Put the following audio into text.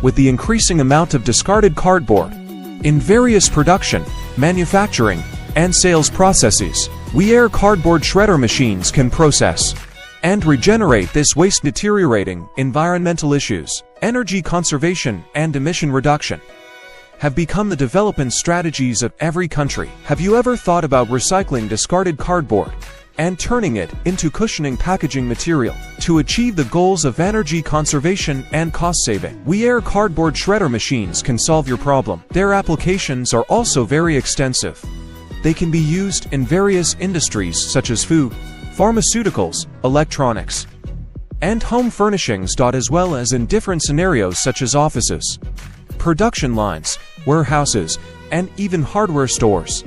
with the increasing amount of discarded cardboard in various production, manufacturing, and sales processes. Cardboard shredder machines can process and regenerate this waste. Deteriorating environmental issues, energy conservation, and emission reduction have become the development strategies of every country. Have you ever thought about recycling discarded cardboard and turning it into cushioning packaging material to achieve the goals of energy conservation and cost saving? Cardboard shredder machines can solve your problem. Their applications are also very extensive. They can be used in various industries such as food, pharmaceuticals, electronics, and home furnishings, as well as in different scenarios such as offices, production lines, warehouses, and even hardware stores.